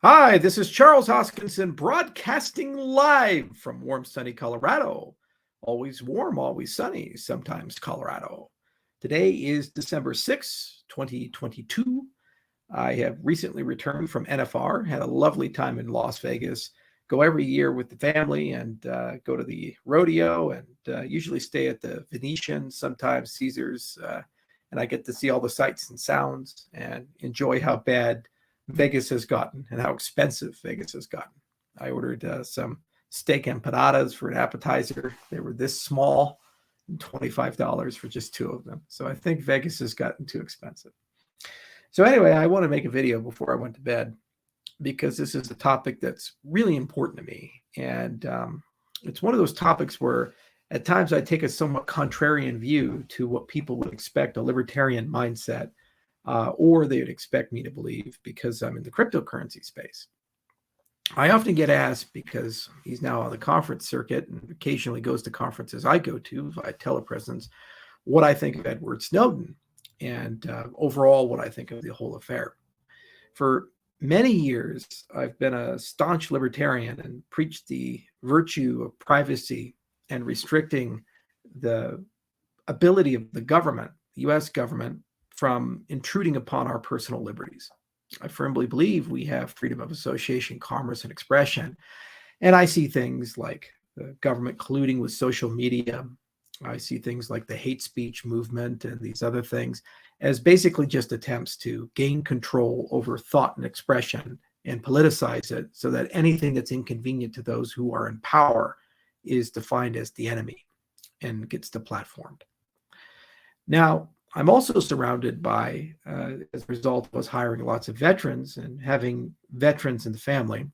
Hi, this is Charles Hoskinson broadcasting live from warm, sunny Colorado. Always warm, always sunny, sometimes Colorado. Today is December 6, 2022. I have recently returned from NFR, had a lovely time in Las Vegas. Go every year with the family and go to the rodeo and usually stay at the Venetian, sometimes Caesars. And I get to see all the sights and sounds and enjoy how bad Vegas has gotten and how expensive Vegas has gotten. I ordered some steak empanadas for an appetizer. They were this small, and $25 for just two of them. So I think Vegas has gotten too expensive. So anyway, I want to make a video before I went to bed because this is a topic that's really important to me. And it's one of those topics where at times I take a somewhat contrarian view to what people would expect, a libertarian mindset, or they would expect me to believe because I'm in the cryptocurrency space. I often get asked, because he's now on the conference circuit and occasionally goes to conferences I go to via telepresence, what I think of Edward Snowden and overall what I think of the whole affair. For many years, I've been a staunch libertarian and preached the virtue of privacy and restricting the ability of the government, the US government, from intruding upon our personal liberties. I firmly believe we have freedom of association, commerce, and expression. And I see things like the government colluding with social media. I see things like the hate speech movement and these other things as basically just attempts to gain control over thought and expression and politicize it so that anything that's inconvenient to those who are in power is defined as the enemy and gets deplatformed. Now, I'm also surrounded by, as a result of us hiring lots of veterans and having veterans in the family,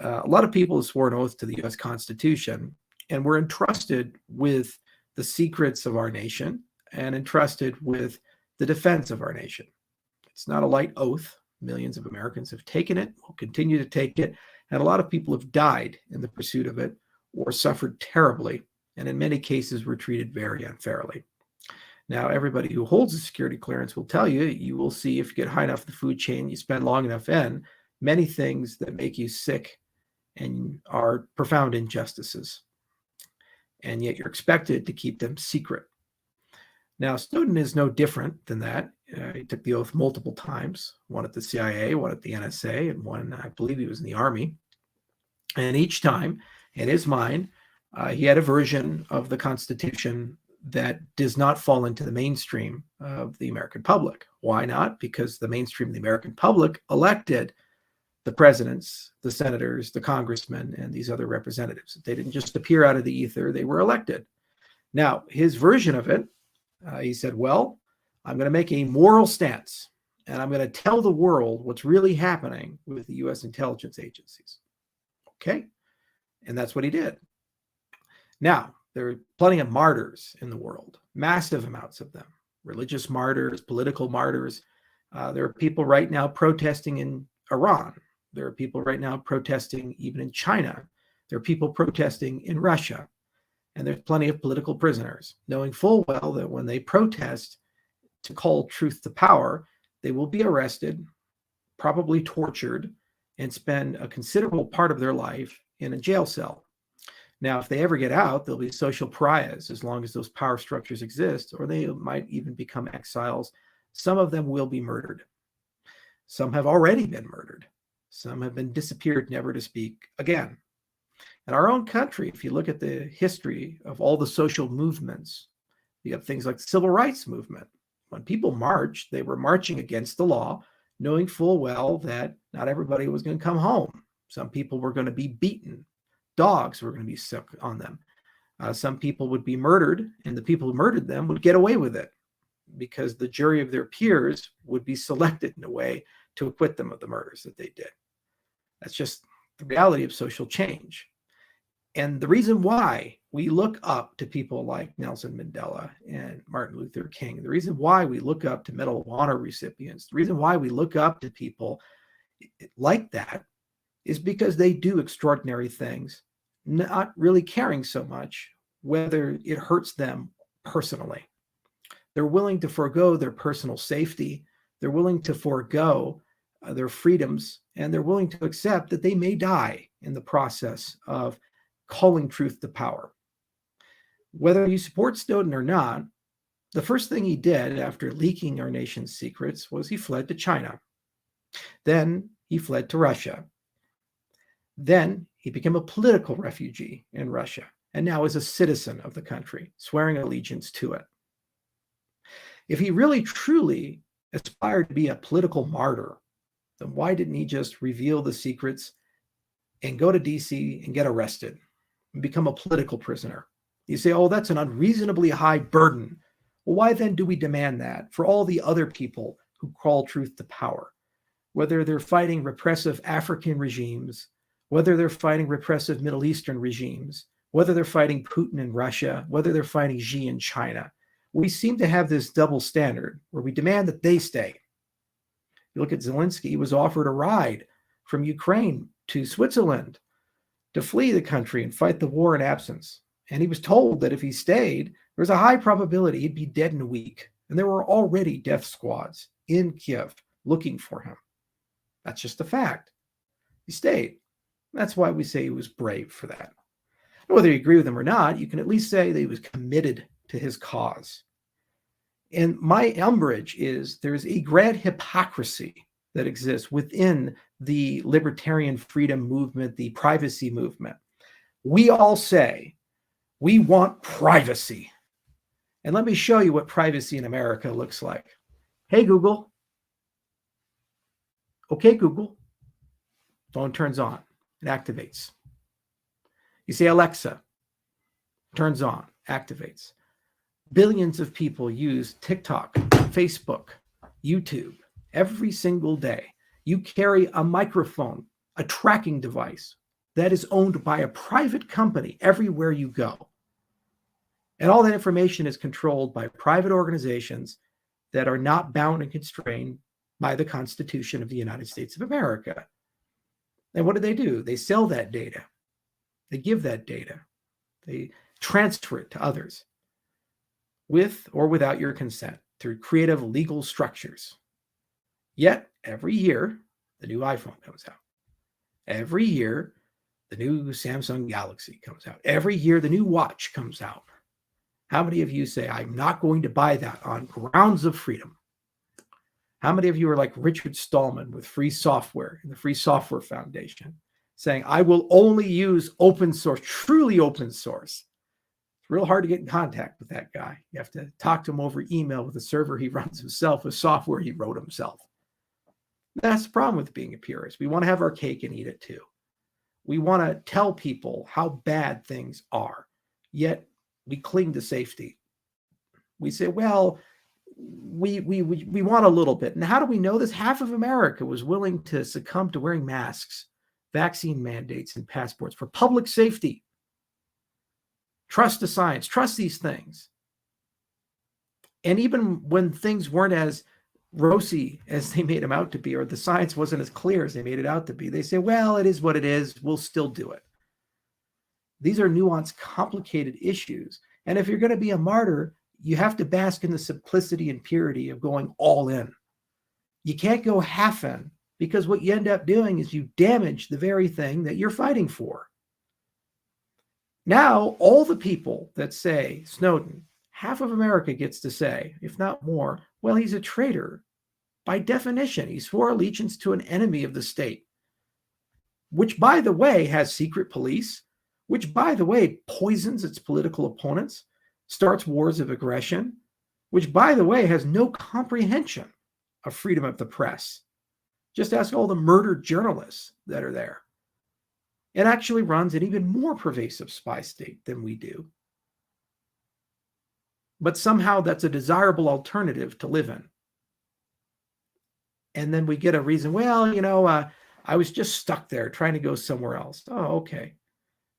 a lot of people have sworn oath to the U.S. Constitution, and we're entrusted with the secrets of our nation and entrusted with the defense of our nation. It's not a light oath. Millions of Americans have taken it, will continue to take it, and a lot of people have died in the pursuit of it or suffered terribly, and in many cases were treated very unfairly. Now, everybody who holds a security clearance will tell you, you will see if you get high enough the food chain, you spend long enough in, many things that make you sick and are profound injustices. And yet you're expected to keep them secret. Now, Snowden is no different than that. He took the oath multiple times, one at the CIA, one at the NSA, and one, I believe he was in the Army. And each time, in his mind, he had a version of the Constitution that does not fall into the mainstream of the American public. Why not? Because the mainstream of the American public elected the presidents, the senators, the congressmen, and these other representatives. They didn't just appear out of the ether, they were elected. Now, his version of it, he said, well, I'm going to make a moral stance, and I'm going to tell the world what's really happening with the U.S. intelligence agencies. Okay? And that's what he did. Now, there are plenty of martyrs in the world, massive amounts of them, religious martyrs, political martyrs. There are people right now protesting in Iran. There are people right now protesting even in China. There are people protesting in Russia. And there's plenty of political prisoners, knowing full well that when they protest to call truth to power, they will be arrested, probably tortured, and spend a considerable part of their life in a jail cell. Now, if they ever get out, they'll be social pariahs as long as those power structures exist, or they might even become exiles. Some of them will be murdered. Some have already been murdered. Some have been disappeared, never to speak again. In our own country, if you look at the history of all the social movements, you have things like the civil rights movement. When people marched, they were marching against the law, knowing full well that not everybody was going to come home. Some people were going to be beaten. Dogs were going to be sick on them. Some people would be murdered, and the people who murdered them would get away with it because the jury of their peers would be selected in a way to acquit them of the murders that they did. That's just the reality of social change. And the reason why we look up to people like Nelson Mandela and Martin Luther King, the reason why we look up to Medal of Honor recipients, the reason why we look up to people like that is because they do extraordinary things, not really caring so much whether it hurts them personally. They're willing to forego their personal safety. They're willing to forego their freedoms, and they're willing to accept that they may die in the process of calling truth to power. Whether you support Snowden or not, the first thing he did after leaking our nation's secrets was he fled to China. Then he fled to Russia. Then he became a political refugee in Russia, and now is a citizen of the country, swearing allegiance to it. If he really truly aspired to be a political martyr, then why didn't he just reveal the secrets and go to DC and get arrested and become a political prisoner? You say, oh, that's an unreasonably high burden. Well, why then do we demand that for all the other people who call truth to power? Whether they're fighting repressive African regimes, whether they're fighting repressive Middle Eastern regimes, whether they're fighting Putin in Russia, whether they're fighting Xi in China, we seem to have this double standard where we demand that they stay. You look at Zelensky, he was offered a ride from Ukraine to Switzerland to flee the country and fight the war in absence. And he was told that if he stayed, there was a high probability he'd be dead in a week. And there were already death squads in Kiev looking for him. That's just a fact. He stayed. That's why we say he was brave for that. Whether you agree with him or not, you can at least say that he was committed to his cause. And my umbrage is there's a grand hypocrisy that exists within the libertarian freedom movement, the privacy movement. We all say we want privacy. And let me show you what privacy in America looks like. Hey, Google. Okay, Google. Phone turns on. It activates. You say, Alexa. Turns on. Activates. Billions of people use TikTok, Facebook, YouTube every single day. You carry a microphone, a tracking device that is owned by a private company everywhere you go. And all that information is controlled by private organizations that are not bound and constrained by the Constitution of the United States of America. And what do? They sell that data. They give that data. They transfer it to others with or without your consent through creative legal structures. Yet, every year, the new iPhone comes out. Every year, the new Samsung Galaxy comes out. Every year, the new watch comes out. How many of you say, I'm not going to buy that on grounds of freedom? How many of you are like Richard Stallman with Free Software and the Free Software Foundation, saying, I will only use open source, truly open source? It's real hard to get in contact with that guy. You have to talk to him over email with a server he runs himself, with software he wrote himself. That's the problem with being a purist. We want to have our cake and eat it too. We want to tell people how bad things are, yet we cling to safety. We say, well, we want a little bit. And how do we know this? Half of America was willing to succumb to wearing masks, vaccine mandates, and passports for public safety. Trust the science. Trust these things. And even when things weren't as rosy as they made them out to be, or the science wasn't as clear as they made it out to be, they say, well, it is what it is. We'll still do it. These are nuanced, complicated issues. And if you're going to be a martyr, you have to bask in the simplicity and purity of going all in. You can't go half in, because what you end up doing is you damage the very thing that you're fighting for. Now, all the people that say Snowden, half of America gets to say, if not more, well, he's a traitor. By definition, he swore allegiance to an enemy of the state, which, by the way, has secret police, which, by the way, poisons its political opponents, starts wars of aggression, which, by the way, has no comprehension of freedom of the press. Just ask all the murdered journalists that are there. It actually runs an even more pervasive spy state than we do. But somehow that's a desirable alternative to live in. And then we get a reason, well, I was just stuck there trying to go somewhere else. Oh, okay.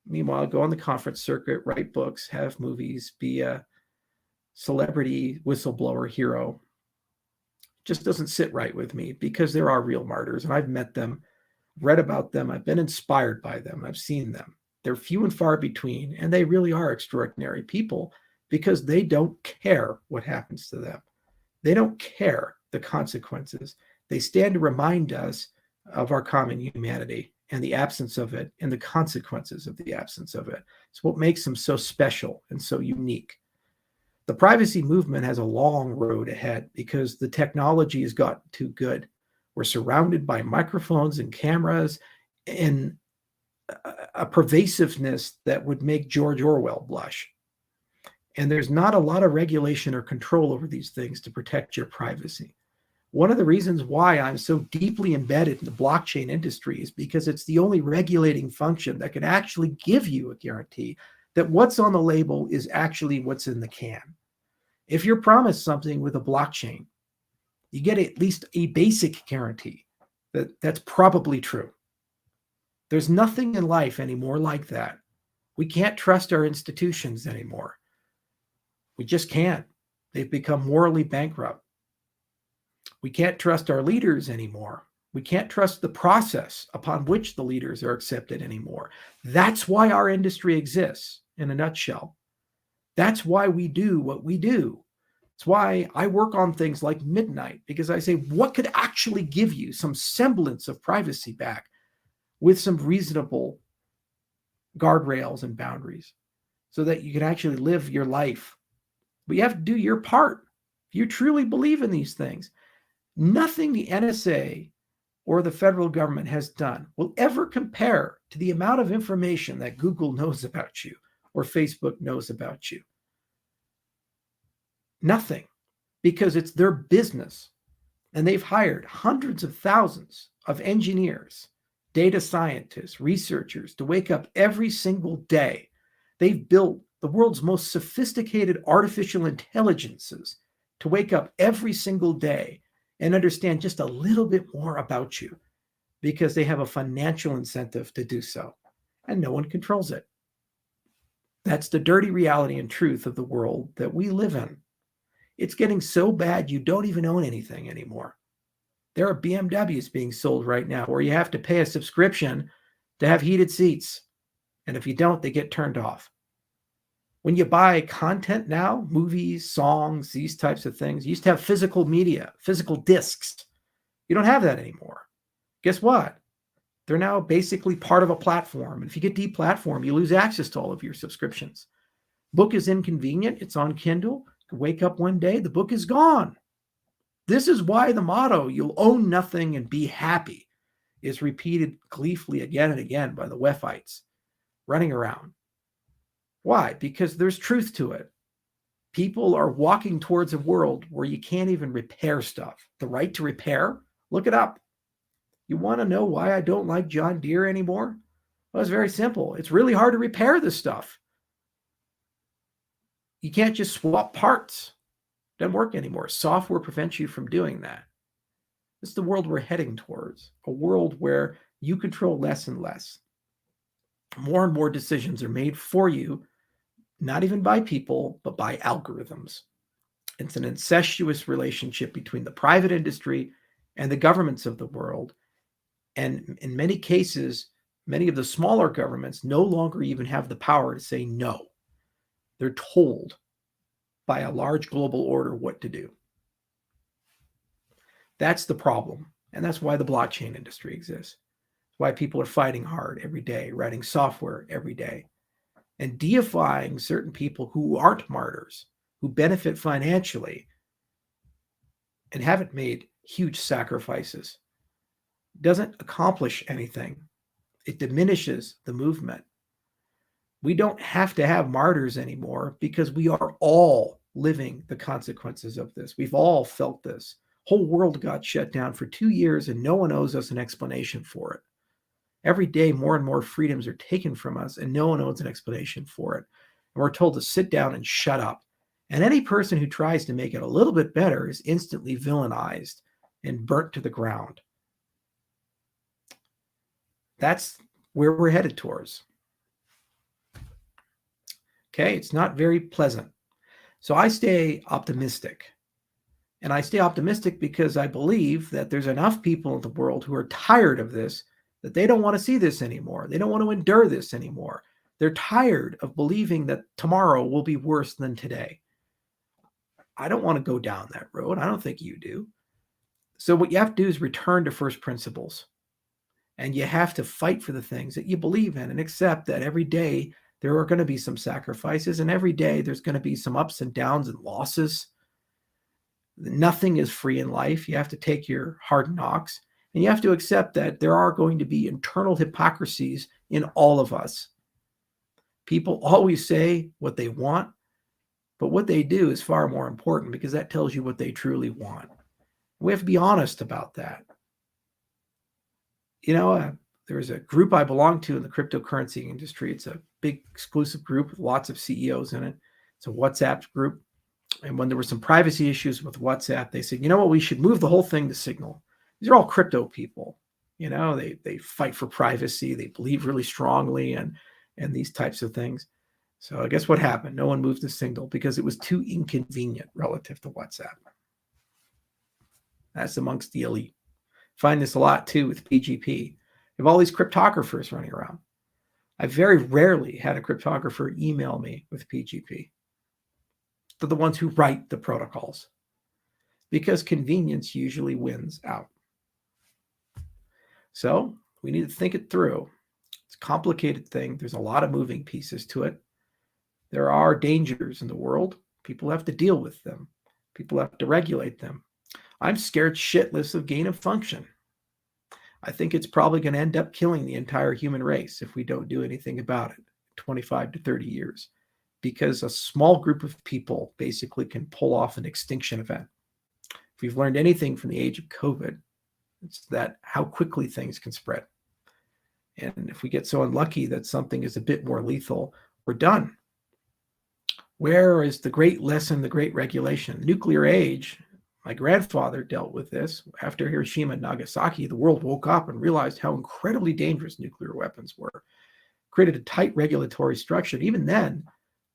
Meanwhile, go on the conference circuit, write books, have movies, be a celebrity whistleblower hero. Just doesn't sit right with me, because there are real martyrs, and I've met them, read about them, I've been inspired by them, I've seen them. They're few and far between, and they really are extraordinary people, because they don't care what happens to them. They don't care the consequences. They stand to remind us of our common humanity and the absence of it and the consequences of the absence of it. It's what makes them so special and so unique. The privacy movement has a long road ahead because the technology has gotten too good. We're surrounded by microphones and cameras and a pervasiveness that would make George Orwell blush. And there's not a lot of regulation or control over these things to protect your privacy. One of the reasons why I'm so deeply embedded in the blockchain industry is because it's the only regulating function that can actually give you a guarantee that what's on the label is actually what's in the can. If you're promised something with a blockchain, you get at least a basic guarantee that that's probably true. There's nothing in life anymore like that. We can't trust our institutions anymore. We just can't. They've become morally bankrupt. We can't trust our leaders anymore. We can't trust the process upon which the leaders are accepted anymore. That's why our industry exists in a nutshell. That's why we do what we do. It's why I work on things like midnight, because I say, what could actually give you some semblance of privacy back with some reasonable guardrails and boundaries so that you can actually live your life? But you have to do your part. If you truly believe in these things, nothing the NSA or the federal government has done will ever compare to the amount of information that Google knows about you or Facebook knows about you. Nothing, because it's their business. And they've hired hundreds of thousands of engineers, data scientists, researchers to wake up every single day. They've built the world's most sophisticated artificial intelligences to wake up every single day and understand just a little bit more about you because they have a financial incentive to do so, and no one controls it. That's the dirty reality and truth of the world that we live in. It's getting so bad you don't even own anything anymore. There are BMWs being sold right now where you have to pay a subscription to have heated seats, and if you don't, they get turned off. When you buy content now, movies, songs, these types of things, you used to have physical media, physical discs. You don't have that anymore. Guess what? They're now basically part of a platform. And if you get deplatformed, you lose access to all of your subscriptions. Book is inconvenient. It's on Kindle. You can wake up one day, the book is gone. This is why the motto, you'll own nothing and be happy, is repeated gleefully again and again by the Weffites running around. Why? Because there's truth to it. People are walking towards a world where you can't even repair stuff. The right to repair? Look it up. You want to know why I don't like John Deere anymore? Well, it's very simple. It's really hard to repair this stuff. You can't just swap parts. It doesn't work anymore. Software prevents you from doing that. This is the world we're heading towards, a world where you control less and less. More and more decisions are made for you, not even by people, but by algorithms. It's an incestuous relationship between the private industry and the governments of the world. And in many cases, many of the smaller governments no longer even have the power to say no. They're told by a large global order what to do. That's the problem. And that's why the blockchain industry exists. Why people are fighting hard every day, writing software every day, and deifying certain people who aren't martyrs, who benefit financially and haven't made huge sacrifices. Doesn't accomplish anything. It diminishes the movement. We don't have to have martyrs anymore because we are all living the consequences of this. We've all felt this. Whole world got shut down for 2 years and no one owes us an explanation for it. Every day, more and more freedoms are taken from us, and no one owes an explanation for it. And we're told to sit down and shut up. And any person who tries to make it a little bit better is instantly villainized and burnt to the ground. That's where we're headed towards. Okay, it's not very pleasant. So I stay optimistic. And I stay optimistic because I believe that there's enough people in the world who are tired of this that they don't want to see this anymore. They don't want to endure this anymore. They're tired of believing that tomorrow will be worse than today. I don't want to go down that road. I don't think you do. So what you have to do is return to first principles. And you have to fight for the things that you believe in and accept that every day there are going to be some sacrifices, and every day there's going to be some ups and downs and losses. Nothing is free in life. You have to take your hard knocks, and you have to accept that there are going to be internal hypocrisies in all of us. People always say what they want, but what they do is far more important, because that tells you what they truly want. We have to be honest about that. There's a group I belong to in the cryptocurrency industry. It's a big exclusive group with lots of CEOs in it. It's a WhatsApp group. And when there were some privacy issues with WhatsApp, they said, you know what, we should move the whole thing to Signal. These are all crypto people. They fight for privacy. They believe really strongly and these types of things. So I guess what happened? No one moved to Signal because it was too inconvenient relative to WhatsApp. That's amongst the elite. Find this a lot too with PGP. You have all these cryptographers running around. I very rarely had a cryptographer email me with PGP. They're the ones who write the protocols, because convenience usually wins out. So we need to think it through. It's a complicated thing. There's a lot of moving pieces to it. There are dangers in the world. People have to deal with them. People have to regulate them. I'm scared shitless of gain of function. I think it's probably going to end up killing the entire human race if we don't do anything about it in 25 to 30 years, because a small group of people basically can pull off an extinction event. If we've learned anything from the age of COVID, it's that how quickly things can spread. And if we get so unlucky that something is a bit more lethal, we're done. Where is the great lesson, the great regulation? Nuclear age. My grandfather dealt with this. After Hiroshima and Nagasaki, the world woke up and realized how incredibly dangerous nuclear weapons were. Created a tight regulatory structure. And even then,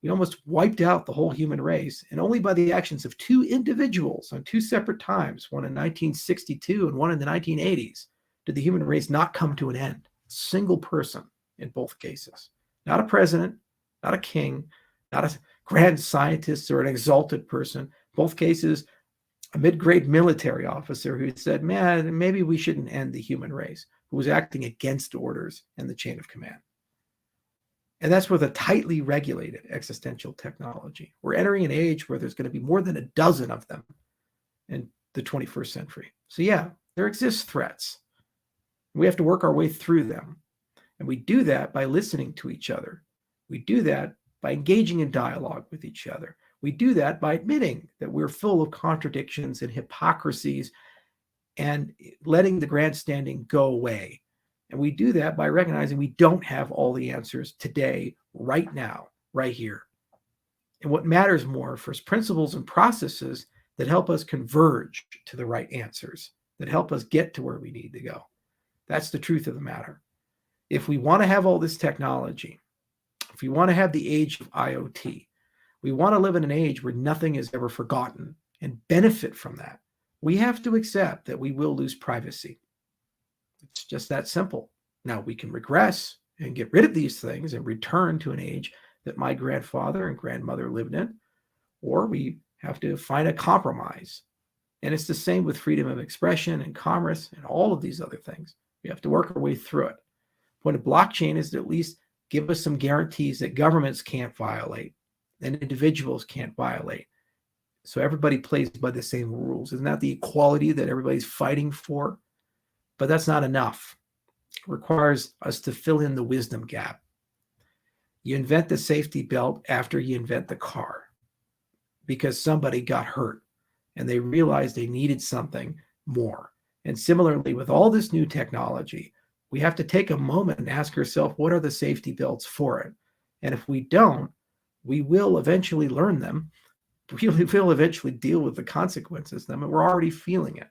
we almost wiped out the whole human race. And only by the actions of two individuals on two separate times, one in 1962 and one in the 1980s, did the human race not come to an end. A single person in both cases. Not a president, not a king, not a grand scientist or an exalted person. Both cases, a mid-grade military officer who said, man, maybe we shouldn't end the human race, who was acting against orders and the chain of command. And that's with a tightly regulated existential technology. We're entering an age where there's going to be more than a dozen of them in the 21st century. So yeah, there exist threats. We have to work our way through them. And we do that by listening to each other. We do that by engaging in dialogue with each other. We do that by admitting that we're full of contradictions and hypocrisies and letting the grandstanding go away. And we do that by recognizing we don't have all the answers today, right now, right here. And what matters more, first principles and processes that help us converge to the right answers, that help us get to where we need to go. That's the truth of the matter. If we want to have all this technology, if we want to have the age of IoT, we want to live in an age where nothing is ever forgotten and benefit from that, we have to accept that we will lose privacy. It's just that simple. Now, we can regress and get rid of these things and return to an age that my grandfather and grandmother lived in, or we have to find a compromise. And it's the same with freedom of expression and commerce and all of these other things. We have to work our way through it. The point of blockchain is to at least give us some guarantees that governments can't violate and individuals can't violate. So everybody plays by the same rules. Isn't that the equality that everybody's fighting for? But that's not enough. It requires us to fill in the wisdom gap. You invent the safety belt after you invent the car because somebody got hurt and they realized they needed something more. And similarly, with all this new technology, we have to take a moment and ask ourselves, what are the safety belts for it? And if we don't, we will eventually learn them. We will eventually deal with the consequences of them, and we're already feeling it.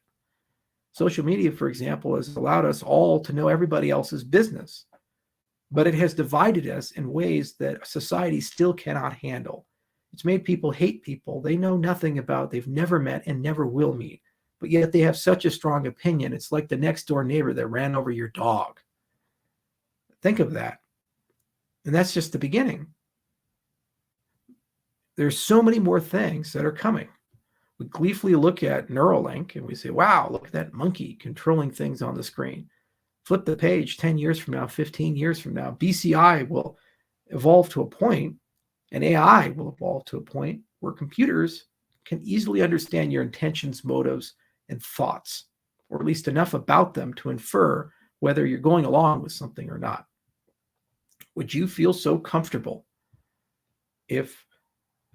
Social media, for example, has allowed us all to know everybody else's business, but it has divided us in ways that society still cannot handle. It's made people hate people they know nothing about, they've never met and never will meet, but yet they have such a strong opinion. It's like the next door neighbor that ran over your dog. Think of that. And that's just the beginning. There's so many more things that are coming. We gleefully look at Neuralink and we say, wow, look at that monkey controlling things on the screen. Flip the page 10 years from now, 15 years from now, BCI will evolve to a point, and AI will evolve to a point where computers can easily understand your intentions, motives, and thoughts, or at least enough about them to infer whether you're going along with something or not. Would you feel so comfortable if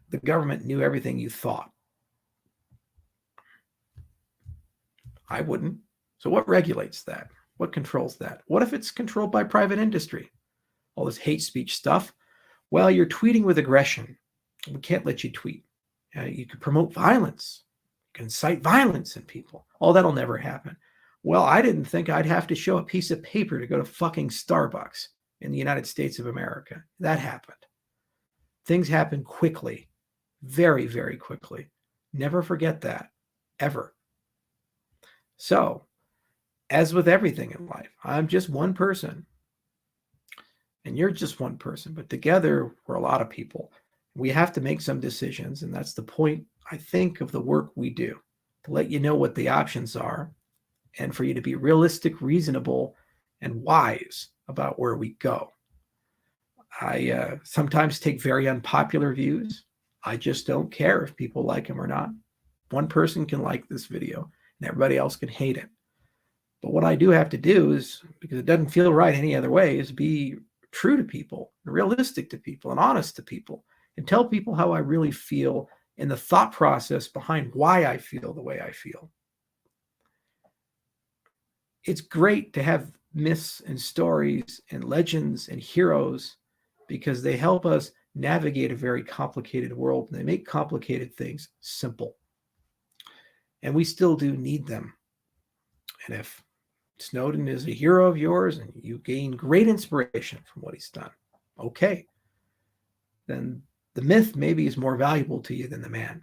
the government knew everything you thought? I wouldn't. So what regulates that? What controls that? What if it's controlled by private industry? All this hate speech stuff. Well, you're tweeting with aggression. We can't let you tweet. You could promote violence. You can incite violence in people. Oh, that'll never happen. Well, I didn't think I'd have to show a piece of paper to go to fucking Starbucks in the United States of America. That happened. Things happen quickly. Very, very quickly. Never forget that. Ever. So, as with everything in life, I'm just one person. And you're just one person. But together, we're a lot of people. We have to make some decisions. And that's the point, I think, of the work we do. To let you know what the options are. And for you to be realistic, reasonable, and wise about where we go. I sometimes take very unpopular views. I just don't care if people like them or not. One person can like this video and everybody else can hate it. But what I do have to do is, because it doesn't feel right any other way, is be true to people, realistic to people, and honest to people, and tell people how I really feel and the thought process behind why I feel the way I feel. It's great to have myths and stories and legends and heroes because they help us navigate a very complicated world, and they make complicated things simple. And we still do need them. And if Snowden is a hero of yours and you gain great inspiration from what he's done, okay, then the myth maybe is more valuable to you than the man.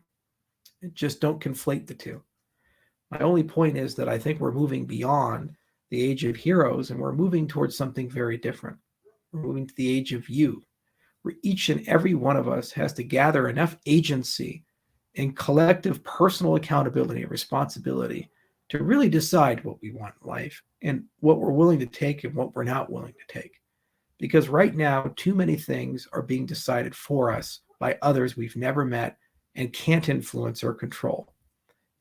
And just don't conflate the two. My only point is that I think we're moving beyond the age of heroes and we're moving towards something very different. We're moving to the age of you, where each and every one of us has to gather enough agency and collective personal accountability and responsibility to really decide what we want in life and what we're willing to take and what we're not willing to take. Because right now, too many things are being decided for us by others we've never met and can't influence or control.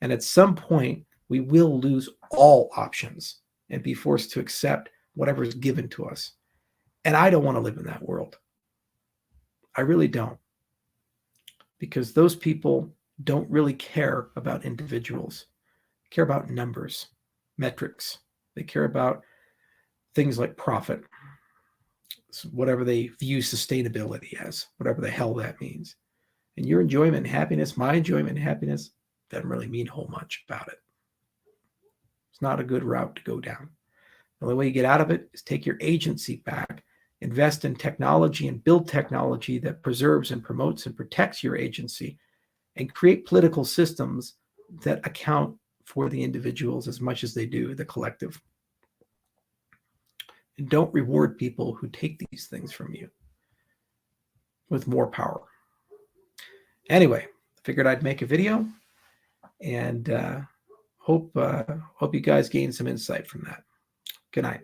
And at some point, we will lose all options and be forced to accept whatever is given to us. And I don't want to live in that world. I really don't. Because those people don't really care about individuals. They care about numbers, metrics. They care about things like profit, whatever they view sustainability as, whatever the hell that means. And your enjoyment and happiness, my enjoyment and happiness, doesn't really mean a whole much about it. It's not a good route to go down. The only way you get out of it is take your agency back, invest in technology and build technology that preserves and promotes and protects your agency, and create political systems that account for the individuals as much as they do the collective. And don't reward people who take these things from you with more power. Anyway, figured I'd make a video and hope you guys gain some insight from that. Good night.